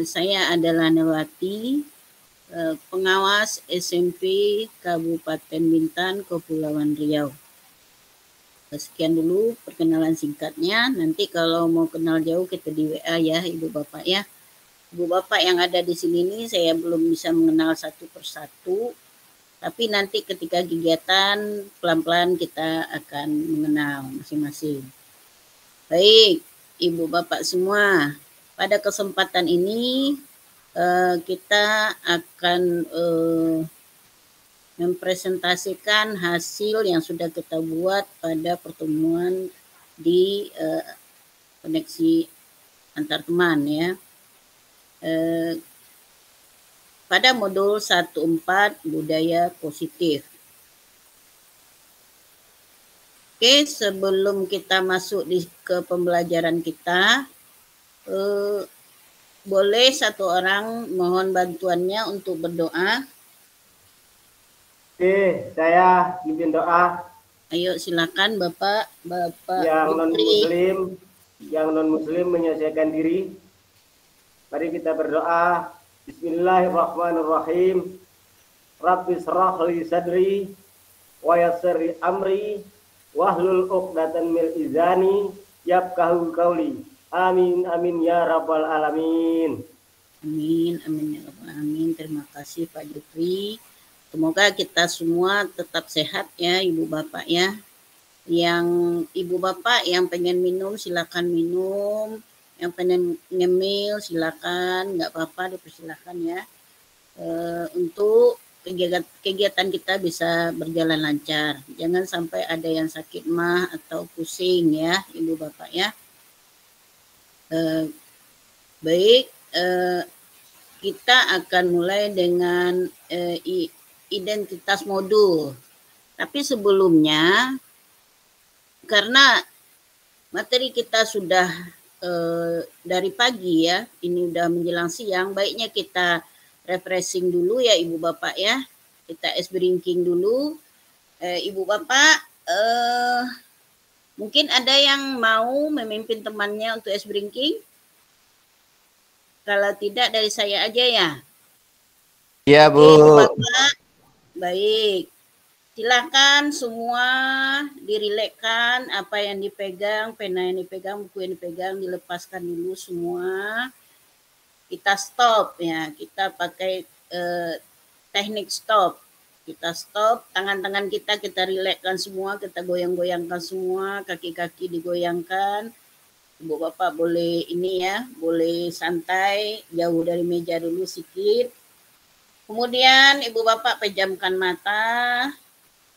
Saya adalah Nelwati, pengawas SMP Kabupaten Bintan, Kepulauan Riau. Sekian dulu perkenalan singkatnya. Nanti kalau mau kenal jauh kita di WA ya, Ibu Bapak ya. Ibu Bapak yang ada di sini ini saya belum bisa mengenal satu persatu. Tapi nanti ketika kegiatan pelan-pelan kita akan mengenal masing-masing. Baik, Ibu Bapak semua. Pada kesempatan ini kita akan mempresentasikan hasil yang sudah kita buat pada pertemuan di koneksi antar teman ya. Pada modul 14 budaya positif. Oke, sebelum kita masuk ke pembelajaran kita, boleh satu orang mohon bantuannya untuk berdoa. Oke, saya pimpin doa. Ayo silakan Bapak yang non muslim menyelesaikan diri. Mari kita berdoa. Bismillahirrahmanirrahim. Rabbi shrah li sadri wa yassir li amri wahlul 'uqdatam min lisani yafqahu qawli. Amin amin ya rabbal alamin. Amin amin ya rabbal alamin. Terima kasih Pak Jupri. Semoga kita semua tetap sehat ya Ibu Bapak ya. Yang Ibu Bapak yang pengen minum silakan minum. Yang pengen ngemil silakan, nggak apa-apa dipersilakan ya. Untuk kegiatan kita bisa berjalan lancar. Jangan sampai ada yang sakit mah atau pusing ya Ibu Bapak ya. Baik, kita akan mulai dengan identitas modul. Tapi sebelumnya, karena materi kita sudah dari pagi ya, ini udah menjelang siang, baiknya kita refreshing dulu ya Ibu Bapak ya. Kita ice breaking dulu. Ibu Bapak, mungkin ada yang mau memimpin temannya untuk ice breaking? Kalau tidak dari saya aja ya. Iya Bu. Ibu Bapak, baik. Silakan semua dirilekkan, apa yang dipegang, pena yang dipegang, buku yang dipegang, dilepaskan dulu semua. Kita stop ya, kita pakai teknik stop. Kita stop, tangan-tangan kita rilekkan semua, kita goyang-goyangkan semua, kaki-kaki digoyangkan. Ibu Bapak boleh ini ya, boleh santai, jauh dari meja dulu sedikit. Kemudian Ibu Bapak pejamkan mata.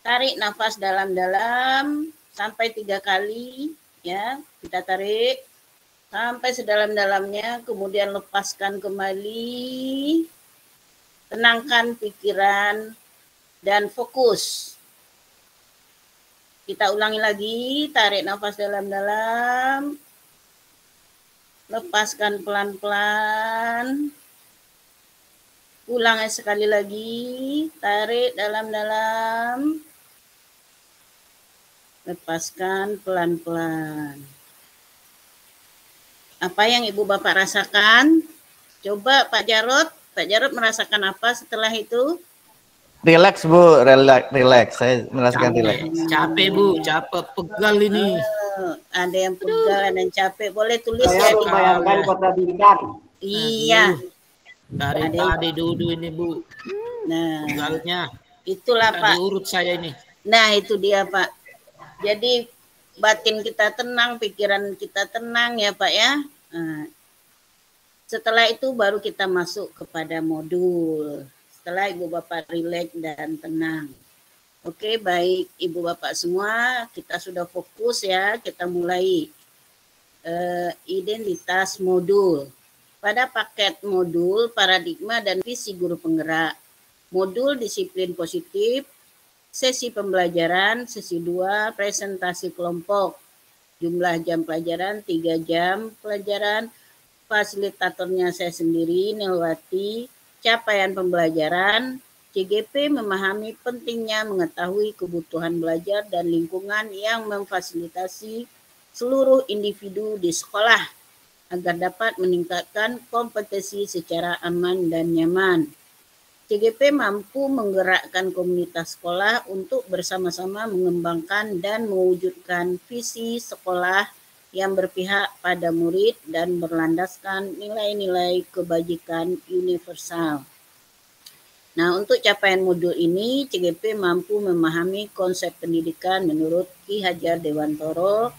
Tarik nafas dalam-dalam sampai 3 kali ya, kita tarik sampai sedalam-dalamnya, kemudian lepaskan kembali, tenangkan pikiran dan fokus. Kita ulangi lagi, tarik nafas dalam-dalam, lepaskan pelan-pelan, ulangi sekali lagi, tarik dalam-dalam, lepaskan pelan-pelan. Apa yang Ibu Bapak rasakan? Coba Pak Jarod merasakan apa setelah itu? Relax Bu, relax. Saya merasakan relax. Capek Bu, capek pegal ini. Ada yang pegal, ada yang capek. Boleh tulis saya ya. membayangkan kota Bintan. Iya. Dari tadi duduk ini Bu. Nah, pegalnya. Itulah Pak. Urut saya ini. Nah itu dia Pak. Jadi batin kita tenang, pikiran kita tenang ya Pak ya. Nah, setelah itu baru kita masuk kepada modul. Setelah Ibu Bapak rileks dan tenang. Oke, baik Ibu Bapak semua, kita sudah fokus ya. Kita mulai identitas modul. Pada paket modul, paradigma dan visi guru penggerak. Modul disiplin positif, sesi pembelajaran, sesi 2, presentasi kelompok. Jumlah jam pelajaran 3 jam pelajaran. Fasilitatornya saya sendiri, Nelwati. Capaian pembelajaran, CGP memahami pentingnya mengetahui kebutuhan belajar dan lingkungan yang memfasilitasi seluruh individu di sekolah. agar dapat meningkatkan kompetensi secara aman dan nyaman. CGP mampu menggerakkan komunitas sekolah untuk bersama-sama mengembangkan dan mewujudkan visi sekolah yang berpihak pada murid dan berlandaskan nilai-nilai kebajikan universal. Nah, untuk capaian modul ini, CGP mampu memahami konsep pendidikan menurut Ki Hajar Dewantoro.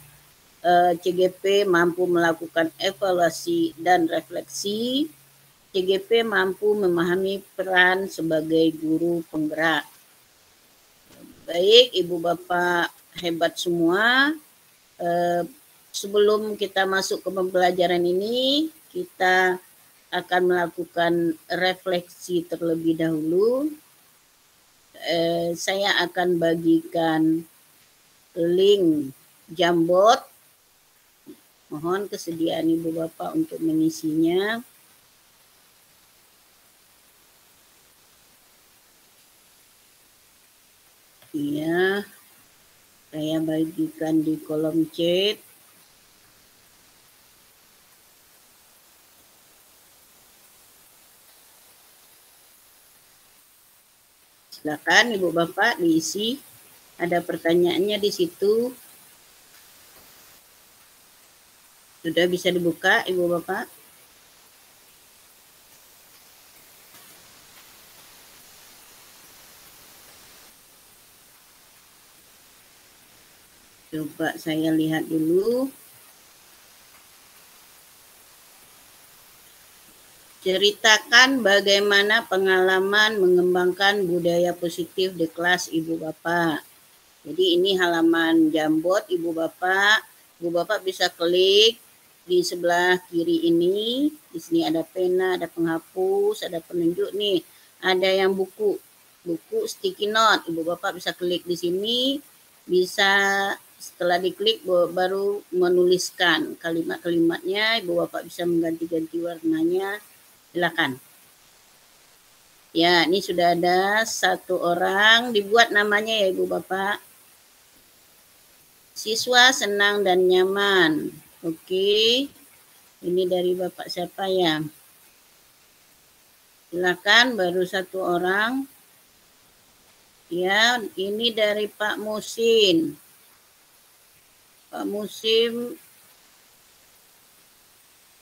CGP mampu melakukan evaluasi dan refleksi. CGP mampu memahami peran sebagai guru penggerak. Baik, Ibu Bapak hebat semua. Sebelum kita masuk ke pembelajaran ini, kita akan melakukan refleksi terlebih dahulu. Saya akan bagikan link Jamboard. Mohon kesediaan Ibu Bapak untuk mengisinya. Iya, saya bagikan di kolom chat. Silakan Ibu Bapak diisi. Ada pertanyaannya di situ. Sudah bisa dibuka Ibu Bapak? Coba saya lihat dulu. Ceritakan bagaimana pengalaman mengembangkan budaya positif di kelas Ibu Bapak. Jadi ini halaman Jamboard Ibu Bapak. Ibu Bapak bisa klik di sebelah kiri ini. Di sini ada pena, ada penghapus, ada penunjuk nih. Ada yang buku sticky note. Ibu Bapak bisa klik di sini. Bisa setelah diklik baru menuliskan kalimat-kalimatnya. Ibu Bapak bisa mengganti-ganti warnanya. Silakan. Ya, ini sudah ada satu orang. Dibuat namanya ya Ibu Bapak. Siswa senang dan nyaman. Oke. Ini dari Bapak siapa ya? Silakan, baru satu orang. Ya, ini dari Pak Musin. Pak Musim,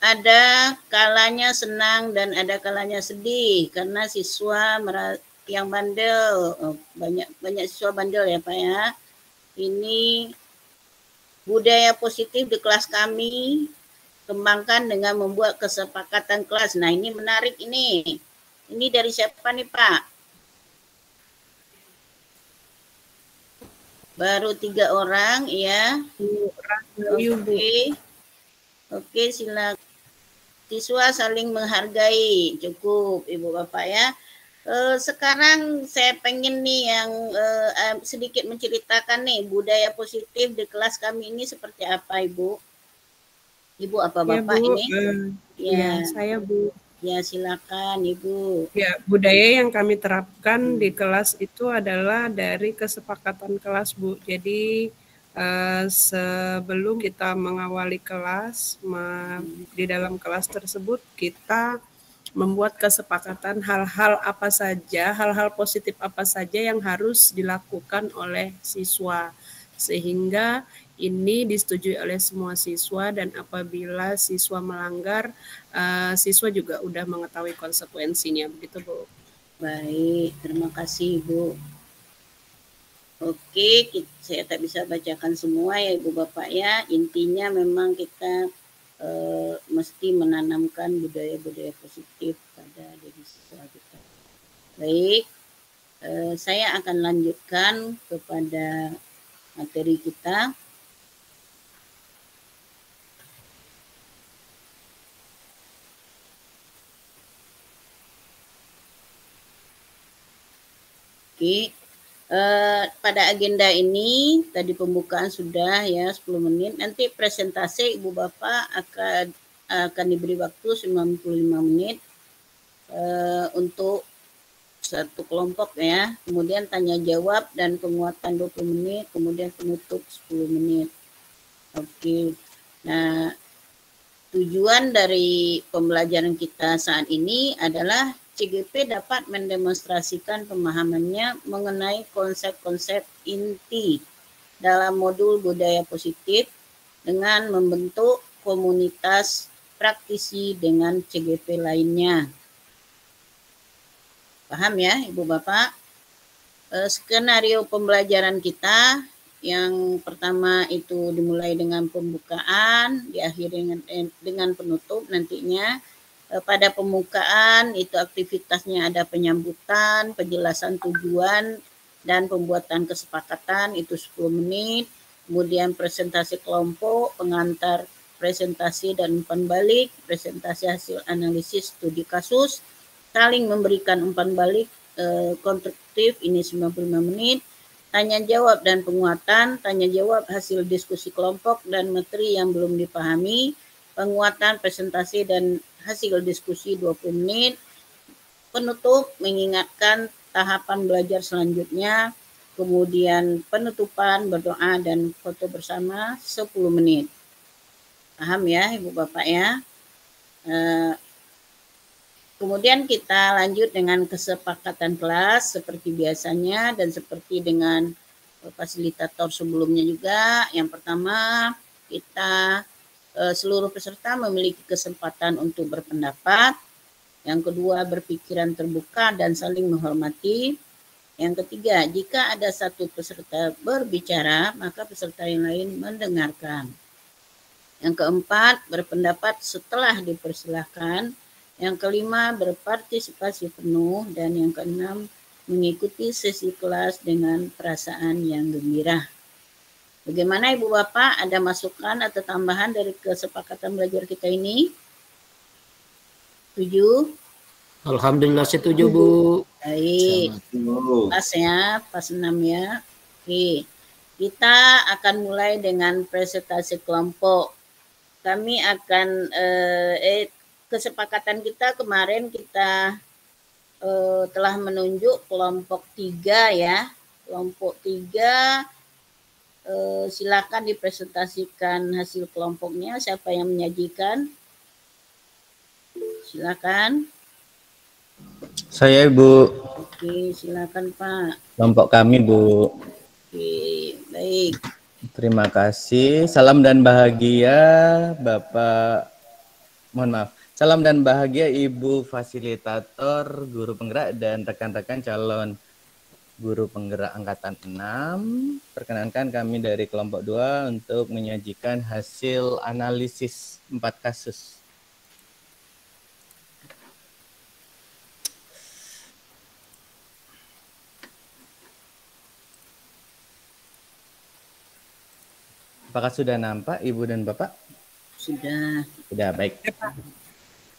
ada kalanya senang dan ada kalanya sedih karena siswa yang bandel, banyak siswa bandel ya Pak ya. Ini budaya positif di kelas kami kembangkan dengan membuat kesepakatan kelas. Nah ini menarik ini. Ini dari siapa nih Pak? Baru 3 orang ya. Oke, silakan. Siswa saling menghargai. Cukup Ibu Bapak ya. Sekarang saya pengen nih yang sedikit menceritakan nih budaya positif di kelas kami ini seperti apa Ibu? Ibu apa Bapak Bu, ini? Ya, saya Bu. Ya silakan Ibu. Ya, budaya yang kami terapkan di kelas itu adalah dari kesepakatan kelas Bu. Jadi sebelum kita mengawali kelas, di dalam kelas tersebut kita membuat kesepakatan hal-hal apa saja, hal-hal positif apa saja yang harus dilakukan oleh siswa. Sehingga ini disetujui oleh semua siswa dan apabila siswa melanggar, siswa juga udah mengetahui konsekuensinya, begitu Bu. Baik, terima kasih Ibu. Oke, saya tak bisa bacakan semua ya Ibu Bapak ya. Intinya memang kita mesti menanamkan budaya-budaya positif pada diri siswa kita. Baik, saya akan lanjutkan kepada materi kita. Oke, pada agenda ini tadi pembukaan sudah ya 10 menit. Nanti presentasi Ibu Bapak akan diberi waktu 95 menit untuk satu kelompok ya. Kemudian tanya jawab dan penguatan 20 menit, kemudian penutup 10 menit. Oke. Nah, Tujuan dari pembelajaran kita saat ini adalah CGP dapat mendemonstrasikan pemahamannya mengenai konsep-konsep inti dalam modul budaya positif dengan membentuk komunitas praktisi dengan CGP lainnya. Paham ya Ibu Bapak? Skenario pembelajaran kita yang pertama itu dimulai dengan pembukaan, diakhiri dengan penutup nantinya. Pada pembukaan itu aktivitasnya ada penyambutan, penjelasan tujuan, dan pembuatan kesepakatan itu 10 menit. Kemudian presentasi kelompok, pengantar presentasi dan umpan balik, presentasi hasil analisis studi kasus, saling memberikan umpan balik konstruktif ini 95 menit. Tanya jawab dan penguatan, tanya jawab hasil diskusi kelompok dan materi yang belum dipahami, penguatan presentasi dan hasil diskusi 20 menit, penutup mengingatkan tahapan belajar selanjutnya, kemudian penutupan berdoa dan foto bersama 10 menit. Paham ya Ibu Bapak ya? Kemudian kita lanjut dengan kesepakatan kelas seperti biasanya dan seperti dengan fasilitator sebelumnya juga. Yang pertama, kita seluruh peserta memiliki kesempatan untuk berpendapat. Yang kedua, berpikiran terbuka dan saling menghormati. Yang ketiga, jika ada satu peserta berbicara, maka peserta yang lain mendengarkan. Yang keempat, berpendapat setelah dipersilahkan. Yang kelima, berpartisipasi penuh. Dan yang keenam, mengikuti sesi kelas dengan perasaan yang gembira. Bagaimana Ibu Bapak, ada masukan atau tambahan dari kesepakatan belajar kita ini? Setuju? Alhamdulillah setuju Bu. Baik, pas ya, pas 6 ya. Oke, kita akan mulai dengan presentasi kelompok. Kami akan kesepakatan kita kemarin kita telah menunjuk kelompok 3 ya. Kelompok 3 silakan dipresentasikan hasil kelompoknya. Siapa yang menyajikan? Silakan. Saya Ibu. Oke, silakan Pak. Kelompok kami Bu. Oke, baik. Terima kasih. Salam dan bahagia Bapak. Mohon maaf. Salam dan bahagia Ibu fasilitator, guru penggerak dan rekan-rekan calon guru penggerak angkatan 6. Perkenankan kami dari kelompok 2 untuk menyajikan hasil analisis 4 kasus. Apakah sudah nampak Ibu dan Bapak? Sudah. Sudah, baik.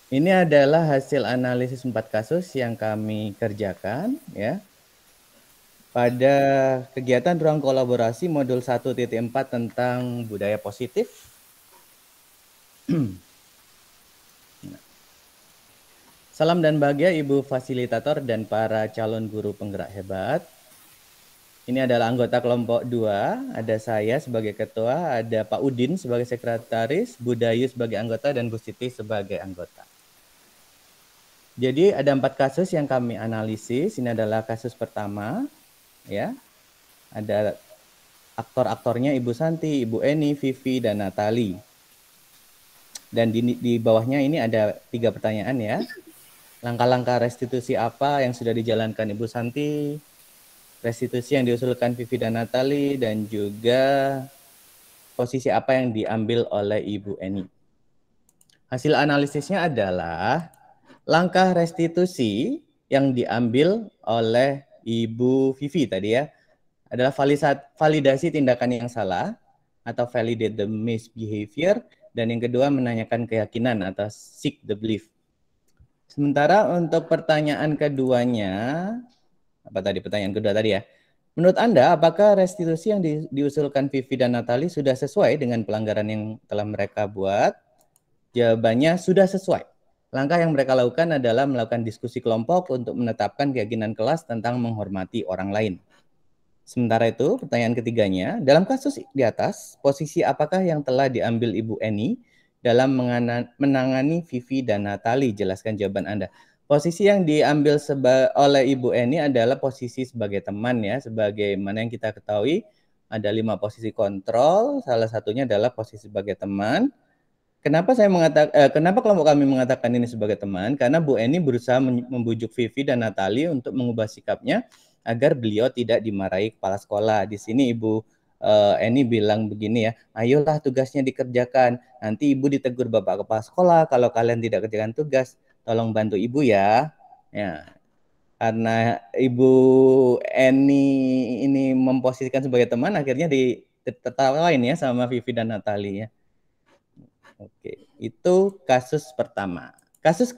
Ini adalah hasil analisis 4 kasus yang kami kerjakan ya. Pada kegiatan ruang kolaborasi modul 1.4 tentang budaya positif. Salam dan bahagia Ibu fasilitator dan para calon guru penggerak hebat. Ini adalah anggota kelompok 2, ada saya sebagai ketua, ada Pak Udin sebagai sekretaris, Bu Dayu sebagai anggota, dan Bu Siti sebagai anggota. Jadi ada 4 kasus yang kami analisis. Ini adalah kasus pertama, ya. Ada aktor-aktornya Ibu Santi, Ibu Eni, Vivi, dan Natali. Dan di bawahnya ini ada 3 pertanyaan ya. Langkah-langkah restitusi apa yang sudah dijalankan Ibu Santi, restitusi yang diusulkan Vivi dan Natali, dan juga posisi apa yang diambil oleh Ibu Eni. Hasil analisisnya adalah langkah restitusi yang diambil oleh Ibu Vivi tadi ya, adalah validasi tindakan yang salah atau validate the misbehavior, dan yang kedua menanyakan keyakinan atau seek the belief. Sementara untuk pertanyaan keduanya, apa tadi pertanyaan kedua tadi ya? Menurut Anda, apakah restitusi yang diusulkan Vivi dan Natali sudah sesuai dengan pelanggaran yang telah mereka buat? Jawabannya sudah sesuai. Langkah yang mereka lakukan adalah melakukan diskusi kelompok untuk menetapkan keyakinan kelas tentang menghormati orang lain. Sementara itu, pertanyaan ketiganya, dalam kasus di atas, posisi apakah yang telah diambil Ibu Eni dalam menangani Vivi dan Natali? Jelaskan jawaban Anda. Posisi yang diambil oleh Ibu Eni adalah posisi sebagai teman ya, sebagaimana yang kita ketahui ada 5 posisi kontrol, salah satunya adalah posisi sebagai teman. Kenapa kenapa kelompok kami mengatakan ini sebagai teman? Karena Bu Eni berusaha membujuk Vivi dan Natali untuk mengubah sikapnya agar beliau tidak dimarahi kepala sekolah. Di sini Ibu Eni bilang begini ya, ayolah tugasnya dikerjakan. Nanti Ibu ditegur Bapak Kepala Sekolah kalau kalian tidak kerjakan tugas. Tolong bantu Ibu ya. Ya, karena Ibu Eni ini memposisikan sebagai teman, akhirnya ditertawain ya sama Vivi dan Natali ya. Oke, itu kasus pertama. Kasus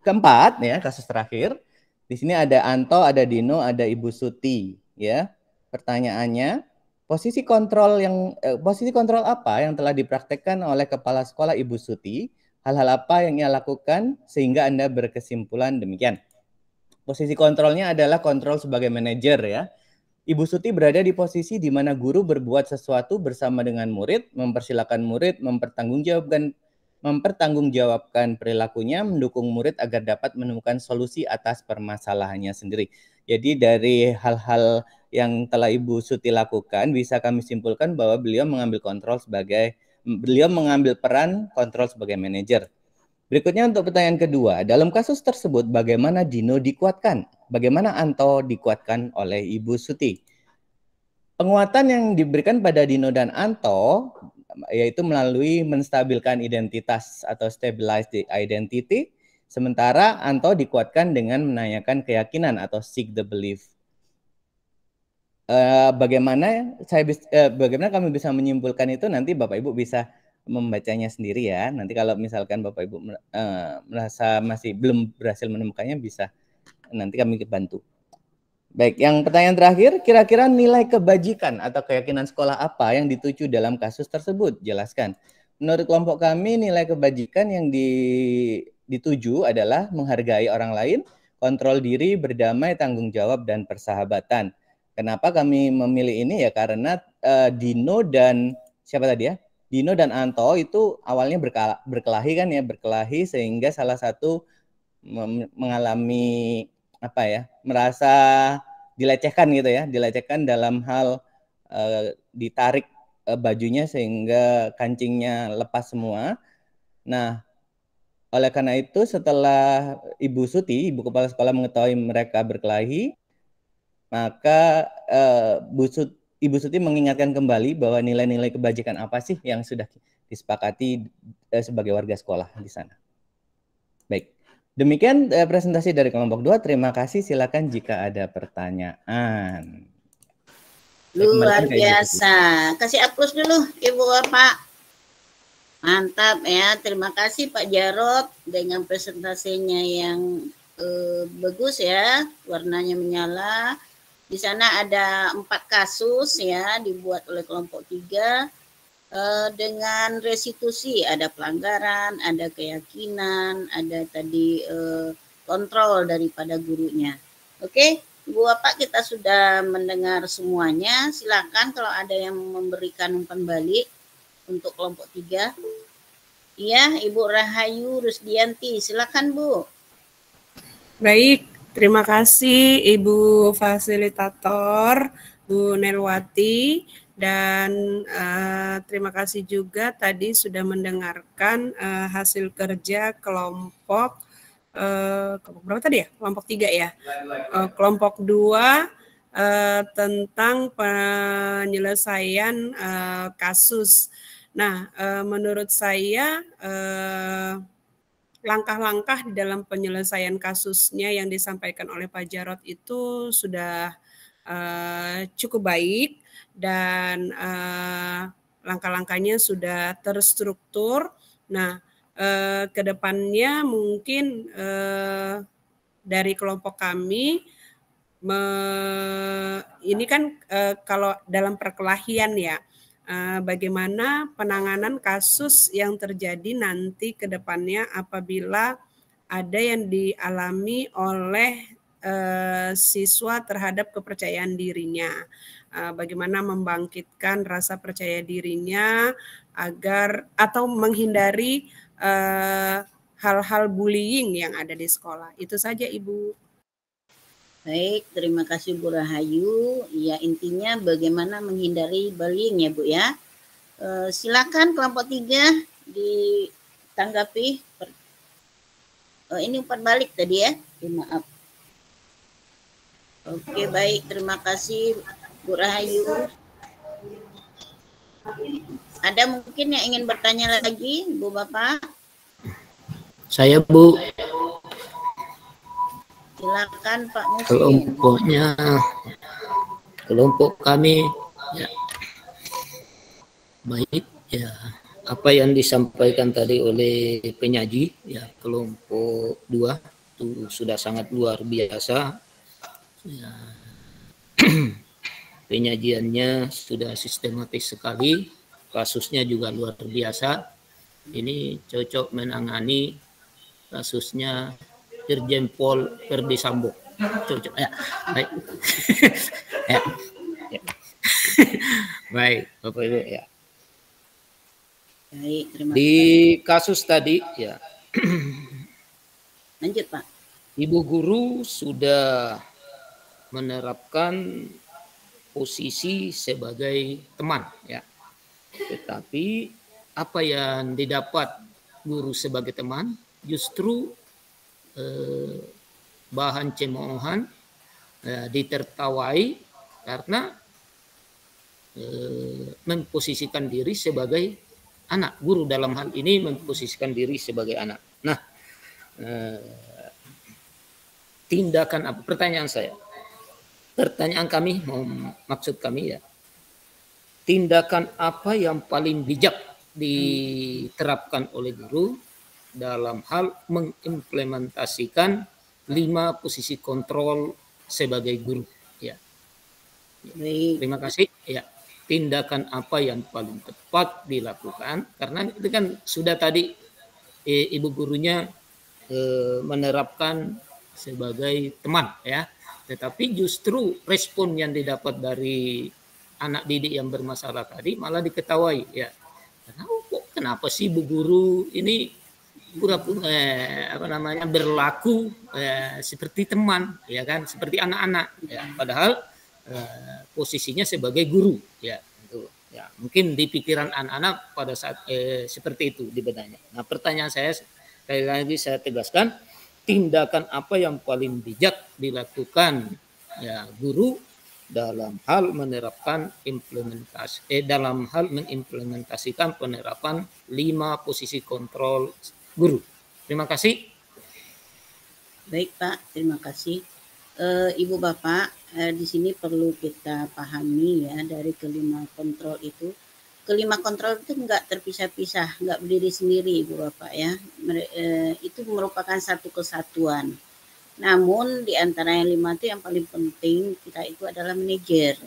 keempat ya, kasus terakhir. Di sini ada Anto, ada Dino, ada Ibu Suti ya. Pertanyaannya, posisi kontrol apa yang telah dipraktekkan oleh kepala sekolah Ibu Suti? Hal-hal apa yang ia lakukan sehingga Anda berkesimpulan demikian? Posisi kontrolnya adalah kontrol sebagai manajer ya. Ibu Suti berada di posisi di mana guru berbuat sesuatu bersama dengan murid, mempersilakan murid mempertanggungjawabkan perilakunya, mendukung murid agar dapat menemukan solusi atas permasalahannya sendiri. Jadi dari hal-hal yang telah Ibu Suti lakukan, bisa kami simpulkan bahwa beliau mengambil peran kontrol sebagai manajer. Berikutnya untuk pertanyaan kedua, dalam kasus tersebut bagaimana Dino dikuatkan? Bagaimana Anto dikuatkan oleh Ibu Suti? Penguatan yang diberikan pada Dino dan Anto yaitu melalui menstabilkan identitas atau stabilize the identity, sementara Anto dikuatkan dengan menanyakan keyakinan atau seek the belief. Bagaimana kami bisa menyimpulkan itu, nanti Bapak Ibu bisa membacanya sendiri ya. Nanti kalau misalkan Bapak Ibu merasa masih belum berhasil menemukannya, bisa nanti kami bantu. Baik, yang pertanyaan terakhir, kira-kira nilai kebajikan atau keyakinan sekolah apa yang dituju dalam kasus tersebut? Jelaskan. Menurut kelompok kami, nilai kebajikan yang dituju adalah menghargai orang lain, kontrol diri, berdamai, tanggung jawab, dan persahabatan. Kenapa kami memilih ini ya? Karena Dino dan siapa tadi ya? Dino dan Anto itu awalnya berkelahi kan ya, berkelahi sehingga salah satu mengalami merasa dilecehkan gitu ya, dilecehkan dalam hal ditarik bajunya sehingga kancingnya lepas semua. Nah, oleh karena itu setelah Ibu Suti, Ibu Kepala Sekolah mengetahui mereka berkelahi, maka Ibu Suti mengingatkan kembali bahwa nilai-nilai kebajikan apa sih yang sudah disepakati sebagai warga sekolah di sana. Baik, demikian presentasi dari kelompok 2. Terima kasih, silakan jika ada pertanyaan. Luar biasa. Kasih aplaus dulu Ibu Bapak. Mantap ya, terima kasih Pak Jarod dengan presentasinya yang bagus ya, warnanya menyala. Di sana ada 4 kasus ya, dibuat oleh kelompok 3 dengan restitusi, ada pelanggaran, ada keyakinan, ada tadi kontrol daripada gurunya. Oke, Bu Bapak, kita sudah mendengar semuanya. Silakan kalau ada yang memberikan umpan balik untuk kelompok 3. Iya, Ibu Rahayu Rusdianti, silakan Bu. Baik. Terima kasih Ibu Fasilitator, Bu Nelwati, dan terima kasih juga tadi sudah mendengarkan hasil kerja kelompok berapa tadi ya? Kelompok 3 ya? Kelompok 2 tentang penyelesaian kasus. Nah, menurut saya langkah-langkah di dalam penyelesaian kasusnya yang disampaikan oleh Pak Jarod itu sudah cukup baik dan langkah-langkahnya sudah terstruktur. Nah, kedepannya mungkin dari kelompok kami ini kan kalau dalam perkelahian ya, bagaimana penanganan kasus yang terjadi nanti ke depannya apabila ada yang dialami oleh siswa terhadap kepercayaan dirinya. Bagaimana membangkitkan rasa percaya dirinya agar atau menghindari hal-hal bullying yang ada di sekolah. Itu saja Ibu. Baik, terima kasih Bu Rahayu. Ya, intinya bagaimana menghindari bullying ya Bu ya. Silakan kelompok 3 ditanggapi. Ini umpan balik tadi ya, maaf. Oke, baik, terima kasih Bu Rahayu. Ada mungkin yang ingin bertanya lagi, Bu Bapak? Saya Bu. Silakan Pak Musin. Kelompok kami ya. Baik ya, apa yang disampaikan tadi oleh penyaji ya, kelompok 2 itu sudah sangat luar biasa ya. Penyajiannya sudah sistematis sekali, kasusnya juga luar biasa. Ini cocok menangani kasusnya Irjen Pol Verdi Sambo. Cocok ya. Baik. Ya. Ya. Baik, Bapak Ibu ya. Baik, terima Di kasus tadi ya. Lanjut Pak. Ibu guru sudah menerapkan posisi sebagai teman ya. Tetapi apa yang didapat guru sebagai teman justru bahan cemoohan, ditertawai karena memposisikan diri sebagai anak. Guru dalam hal ini memposisikan diri sebagai anak. Nah, tindakan apa? Pertanyaan kami, maksud kami ya, tindakan apa yang paling bijak diterapkan oleh guru dalam hal mengimplementasikan 5 posisi kontrol sebagai guru ya. Baik. Terima kasih ya. Tindakan apa yang paling tepat dilakukan, karena itu kan sudah tadi ibu gurunya menerapkan sebagai teman ya, tetapi justru respon yang didapat dari anak didik yang bermasalah tadi malah diketawai ya. Kenapa sih bu guru ini berlaku seperti teman ya kan, seperti anak-anak ya, padahal posisinya sebagai guru ya. Itu ya, mungkin di pikiran anak-anak pada saat seperti itu di benaknya. Nah, pertanyaan saya sekali lagi saya tegaskan, tindakan apa yang paling bijak dilakukan ya guru dalam hal menerapkan dalam hal mengimplementasikan penerapan 5 posisi kontrol guru. Terima kasih. Baik Pak, terima kasih. Ibu Bapak, di sini perlu kita pahami ya, dari kelima kontrol itu. Kelima kontrol itu enggak terpisah-pisah, enggak berdiri sendiri Ibu Bapak ya. Itu merupakan satu kesatuan. Namun di antara yang 5 itu yang paling penting kita itu adalah manajer.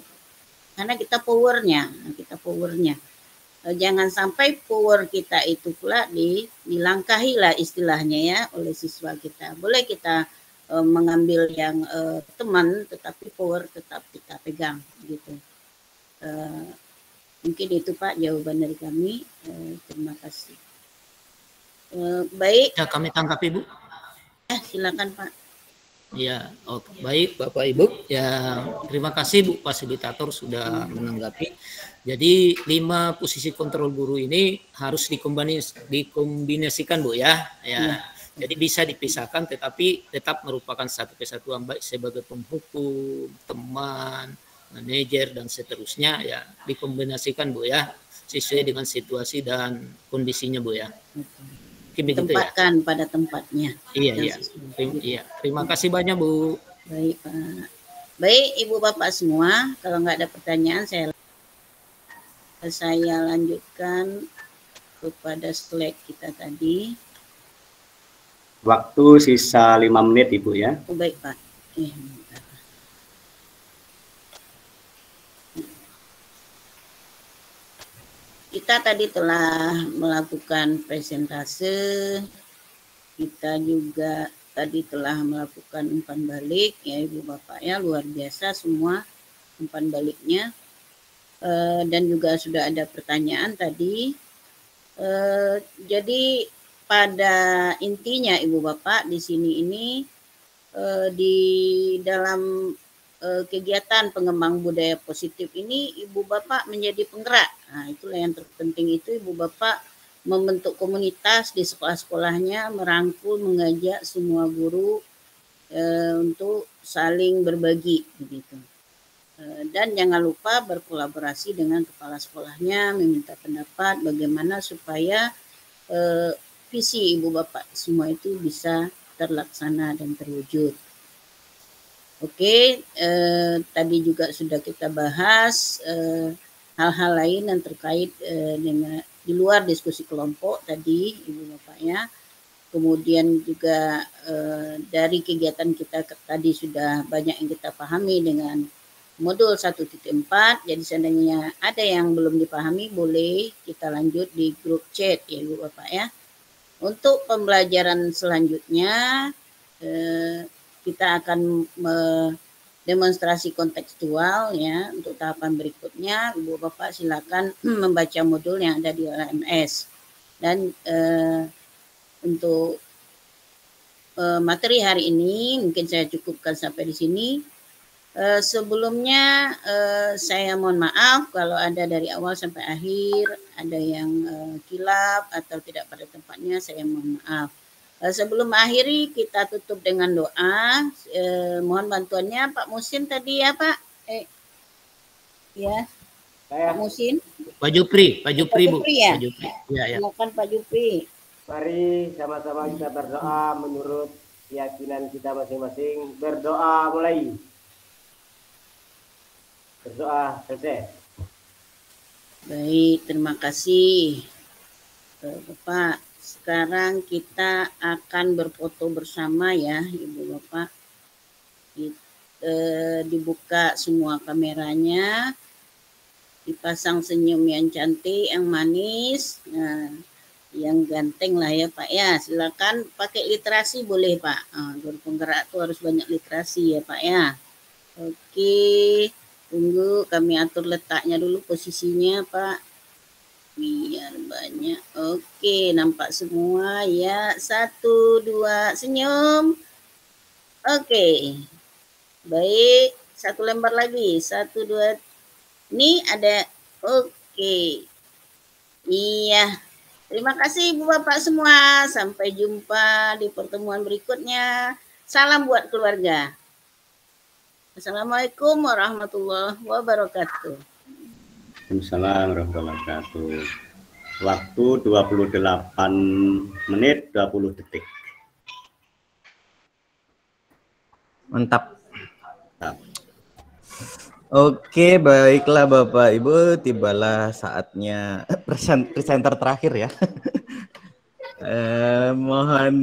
Karena kita powernya. Jangan sampai power kita itu pula dilangkahi lah istilahnya ya oleh siswa kita. Boleh kita mengambil yang teman, tetapi power tetap kita pegang gitu. Mungkin itu Pak jawaban dari kami. Terima kasih. Baik. Ya, kami tanggapi Bu. Ya, silakan Pak. Ya, oke. Baik Bapak Ibu. Ya, terima kasih Bu fasilitator sudah menanggapi. Jadi 5 posisi kontrol guru ini harus dikombinasikan Bu ya. Ya. Jadi bisa dipisahkan tetapi tetap merupakan satu kesatuan, baik sebagai penghukum, teman, manajer dan seterusnya ya, dikombinasikan Bu ya, sesuai dengan situasi dan kondisinya Bu ya. Tempatkan ya? Pada tempatnya. Iya. Terima kasih banyak Bu. Baik Pak. Baik Ibu Bapak semua, kalau nggak ada pertanyaan saya lanjutkan kepada slide kita tadi. Waktu sisa 5 menit Ibu ya. Oh, baik Pak. Kita tadi telah melakukan presentase, kita juga tadi telah melakukan umpan balik ya Ibu Bapak ya, luar biasa semua umpan baliknya, dan juga sudah ada pertanyaan tadi. Jadi pada intinya Ibu Bapak di sini ini di dalam kegiatan pengembang budaya positif ini Ibu Bapak menjadi penggerak. Nah, itulah yang terpenting itu Ibu Bapak membentuk komunitas di sekolah-sekolahnya, merangkul, mengajak semua guru untuk saling berbagi begitu. Dan jangan lupa berkolaborasi dengan kepala sekolahnya, meminta pendapat bagaimana supaya visi Ibu Bapak semua itu bisa terlaksana dan terwujud. Oke, tadi juga sudah kita bahas hal-hal lain yang terkait dengan di luar diskusi kelompok tadi Ibu Bapak ya. Kemudian juga dari kegiatan kita tadi sudah banyak yang kita pahami dengan modul 1.4. Jadi seandainya ada yang belum dipahami boleh kita lanjut di grup chat ya Ibu Bapak ya. Untuk pembelajaran selanjutnya kita akan demonstrasi kontekstual ya. Untuk tahapan berikutnya Ibu Bapak silakan membaca modul yang ada di LMS. Dan untuk materi hari ini mungkin saya cukupkan sampai di sini. Sebelumnya saya mohon maaf kalau ada dari awal sampai akhir ada yang kilap atau tidak pada tempatnya, saya mohon maaf. Sebelum mengakhiri kita tutup dengan doa. Mohon bantuannya Pak Musin tadi ya Pak. Ya. Pak Musin. Pak Jupri, Bu. Ya. Pak Jupri. Ya, ya. Silakan Pak Jupri. Mari sama-sama kita berdoa menurut keyakinan kita masing-masing. Berdoa mulai. Berdoa selesai. Baik, terima kasih Bapak. Sekarang kita akan berfoto bersama ya Ibu Bapak. Dibuka semua kameranya. Dipasang senyum yang cantik, yang manis. Nah, yang ganteng lah ya Pak ya. Silakan pakai literasi boleh Pak. Guru penggerak tuh harus banyak literasi ya Pak ya. Oke, tunggu kami atur letaknya dulu posisinya Pak. Biar banyak. Oke, nampak semua ya. 1, 2, senyum. Oke. Baik, satu lembar lagi. 1, 2. Ini ada. Oke. Iya. Terima kasih Ibu Bapak semua. Sampai jumpa di pertemuan berikutnya. Salam buat keluarga. Assalamualaikum warahmatullahi wabarakatuh. Waalaikumsalam warahmatullahi wabarakatuh. Waktu 28 menit 20 detik. Mantap. Oke, baiklah Bapak Ibu, tibalah saatnya presenter terakhir ya. Mohon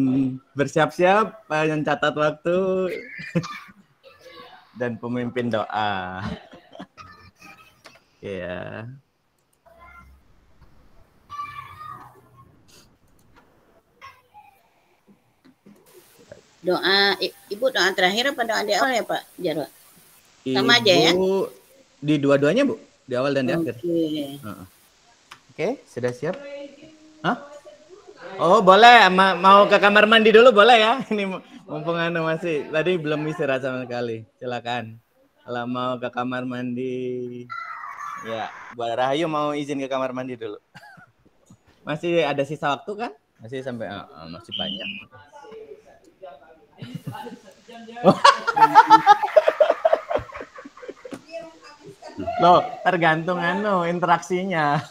bersiap-siap, mencatat waktu dan pemimpin doa. Ya. Doa Ibu doa terakhir apa doa di awal ya Pak Jarwo? Sama aja ya? Di dua-duanya Bu, di awal dan di akhir. Oke, sudah siap? Hah? Oh boleh, mau ke kamar mandi dulu boleh ya? Ini mumpung masih tadi belum istirahat sama sekali. Silakan. Kalau mau ke kamar mandi, ya buat Rahayu mau izin ke kamar mandi dulu. Masih ada sisa waktu kan? Masih sampai masih banyak. Loh, tergantung interaksinya.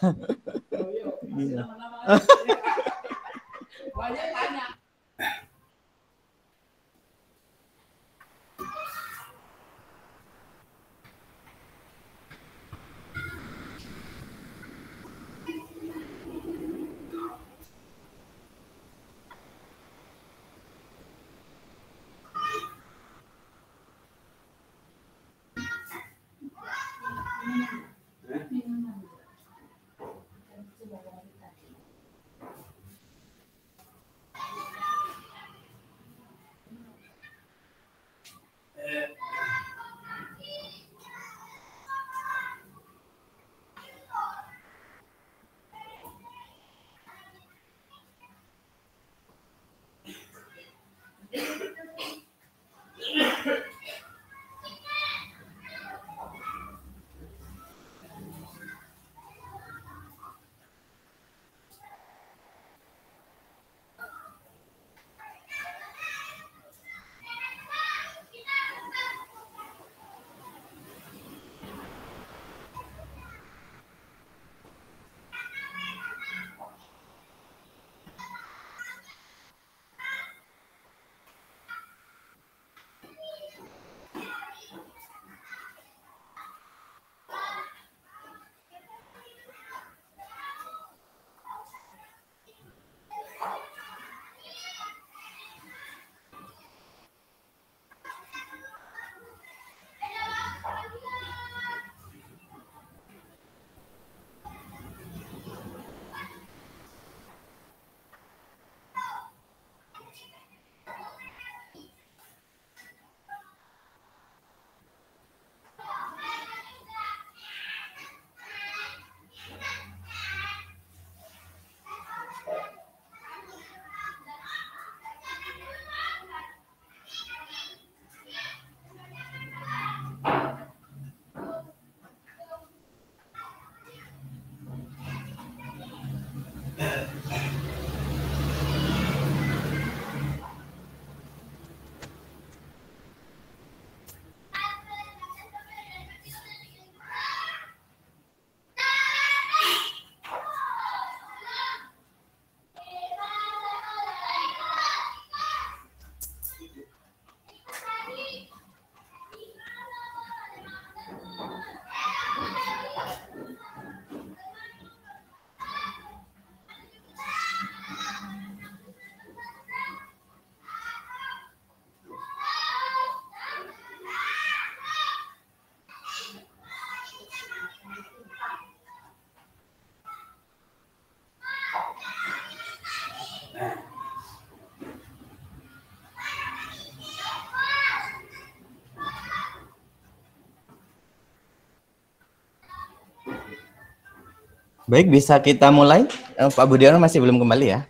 Baik, bisa kita mulai. Pak Budiono masih belum kembali ya.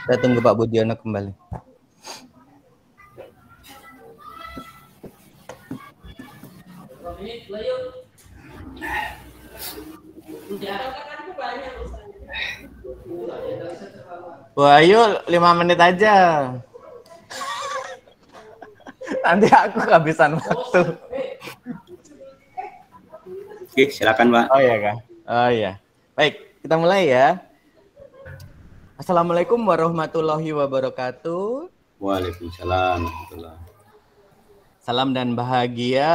Kita tunggu Pak Budiono kembali. Wahyu 5 menit aja. Nanti aku kehabisan waktu. Oke, silakan Pak. Oh iya Kak. Oh iya. Baik, kita mulai ya. Assalamualaikum warahmatullahi wabarakatuh. Waalaikumsalam warahmatullahi. Salam dan bahagia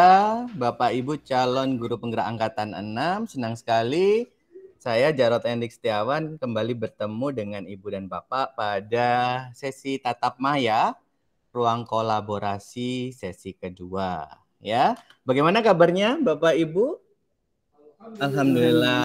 Bapak Ibu calon guru penggerak angkatan 6. Senang sekali saya Jarod Endik Setiawan kembali bertemu dengan Ibu dan Bapak pada sesi tatap maya ruang kolaborasi sesi kedua ya. Bagaimana kabarnya Bapak Ibu? Alhamdulillah.